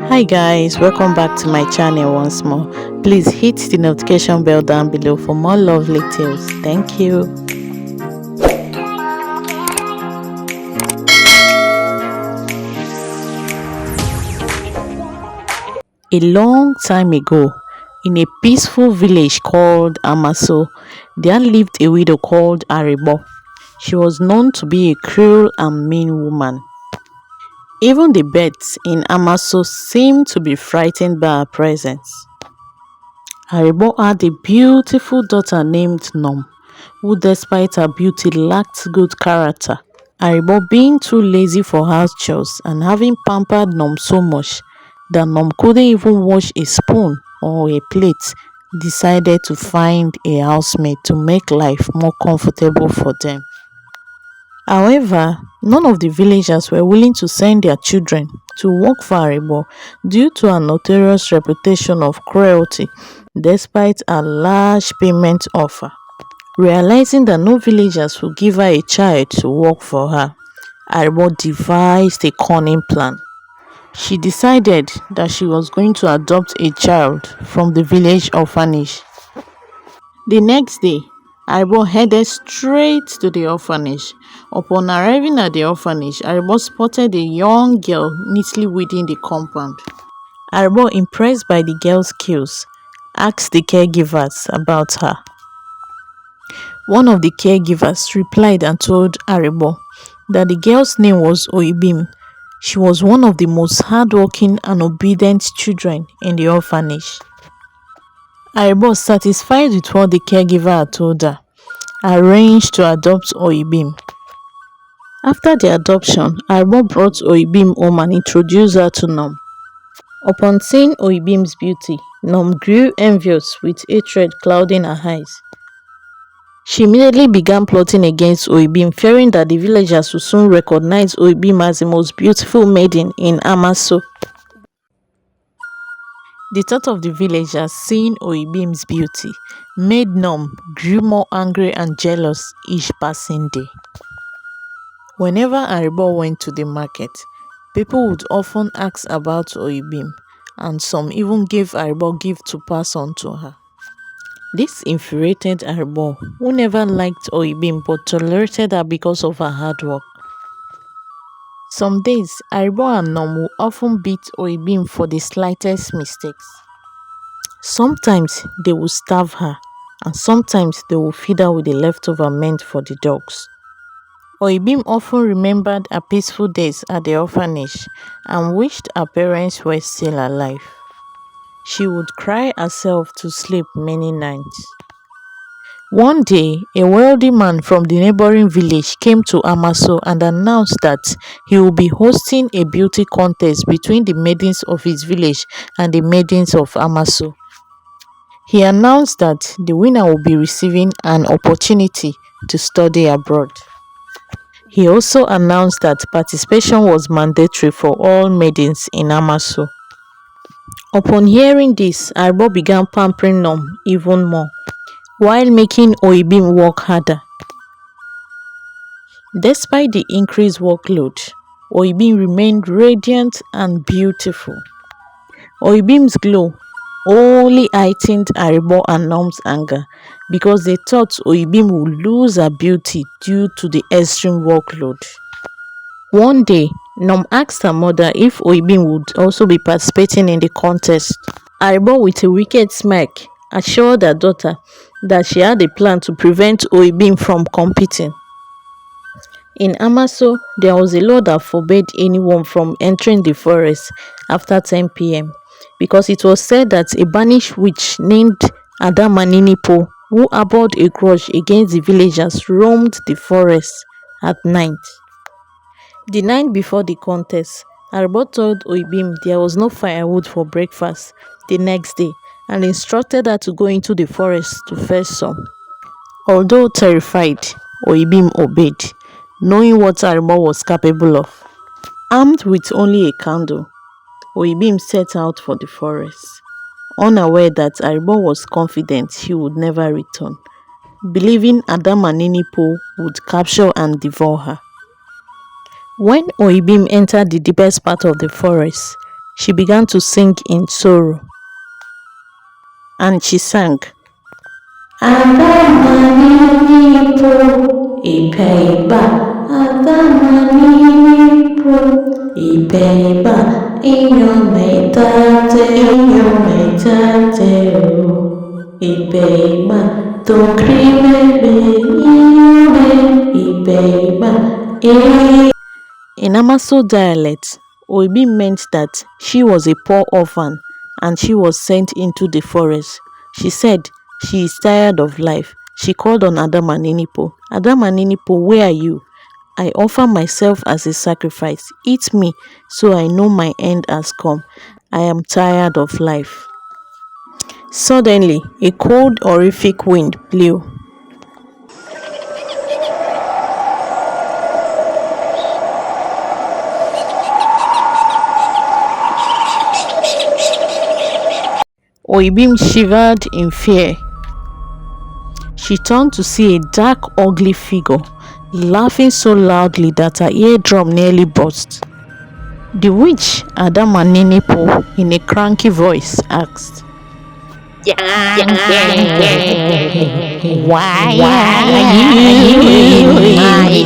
Hi guys, welcome back to my channel once more. Please hit the notification bell down below for more lovely tales. Thank you. A long time ago, in a peaceful village called Amaso, there lived a widow called Aribo. She was known to be a cruel and mean woman. Even the birds in Amaso seemed to be frightened by her presence. Haribo had a beautiful daughter named Nom, who despite her beauty lacked good character. Haribo being too lazy for house chores and having pampered Nom so much that Nom couldn't even wash a spoon or a plate, decided to find a housemaid to make life more comfortable for them. However, none of the villagers were willing to send their children to work for Haribo due to her notorious reputation of cruelty despite a large payment offer. Realizing that no villagers would give her a child to work for her, Haribo devised a cunning plan. She decided that she was going to adopt a child from the village orphanage. The next day, Aribo headed straight to the orphanage. Upon arriving at the orphanage, Aribo spotted a young girl neatly weeding the compound. Aribo, impressed by the girl's skills, asked the caregivers about her. One of the caregivers replied and told Aribo that the girl's name was Oibim. She was one of the most hardworking and obedient children in the orphanage. Aribo, satisfied with what the caregiver had told her, arranged to adopt Oibim. After the adoption, Aribo brought Oibim home and introduced her to Nom. Upon seeing Oibim's beauty, Nom grew envious with hatred clouding her eyes. She immediately began plotting against Oibim, fearing that the villagers would soon recognize Oibim as the most beautiful maiden in Amaso. The thought of the villagers seeing Oibim's beauty made Nom grew more angry and jealous each passing day. Whenever Aribo went to the market, people would often ask about Oibim, and some even gave Aribo gifts to pass on to her. This infuriated Aribo, who never liked Oibim but tolerated her because of her hard work. Some days, Aribo and Nom would often beat Oibim for the slightest mistakes. Sometimes they would starve her, and sometimes they would feed her with the leftover meant for the dogs. Oibim often remembered her peaceful days at the orphanage and wished her parents were still alive. She would cry herself to sleep many nights. One day, a wealthy man from the neighboring village came to Amaso and announced that he would be hosting a beauty contest between the maidens of his village and the maidens of Amaso. He announced that the winner would be receiving an opportunity to study abroad. He also announced that participation was mandatory for all maidens in Amaso. Upon hearing this, Aribo began pampering Nom even more, while making Oibim work harder. Despite the increased workload, Oibim remained radiant and beautiful. Oibim's glow only heightened Aribo and Nom's anger because they thought Oibim would lose her beauty due to the extreme workload. One day, Nom asked her mother if Oibim would also be participating in the contest. Aribo, with a wicked smirk, assured her daughter that she had a plan to prevent Oibim from competing. In Amaso, there was a law that forbade anyone from entering the forest after 10 p.m. because it was said that a banished witch named Adamaninipo, who harbored a grudge against the villagers, roamed the forest at night. The night before the contest, Aribo told Oibim there was no firewood for breakfast the next day and instructed her to go into the forest to fetch some. Although terrified, Oibim obeyed, knowing what Aribo was capable of. Armed with only a candle, Oibim set out for the forest, unaware that Aribo was confident he would never return, believing Adamaninipo would capture and devour her. When Oibim entered the deepest part of the forest, She began to sing in sorrow. And she sang, Adamaninipo, Ipeiba, Adamaninipo, Ipeiba, Inyometate, Ipeiba, Tokribebe, Ipeiba, In Amaso dialect, Oibi meant that she was a poor orphan and she was sent into the forest. She said she is tired of life. She called on Adamaninipo. Adamaninipo, where are you? I offer myself as a sacrifice. Eat me, so I know my end has come. I am tired of life. Suddenly, a cold, horrific wind blew. Oibim shivered in fear. She turned to see a dark, ugly figure, laughing so loudly that her eardrum nearly burst. The witch, Adamaninipo, in a cranky voice, asked, Why are you in my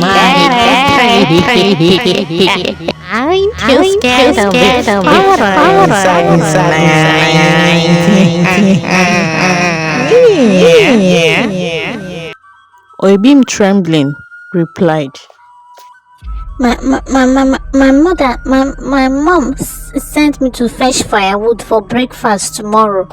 territory? Aren't you scared of the Oibim, trembling, replied, My mom sent me to fetch firewood for breakfast tomorrow.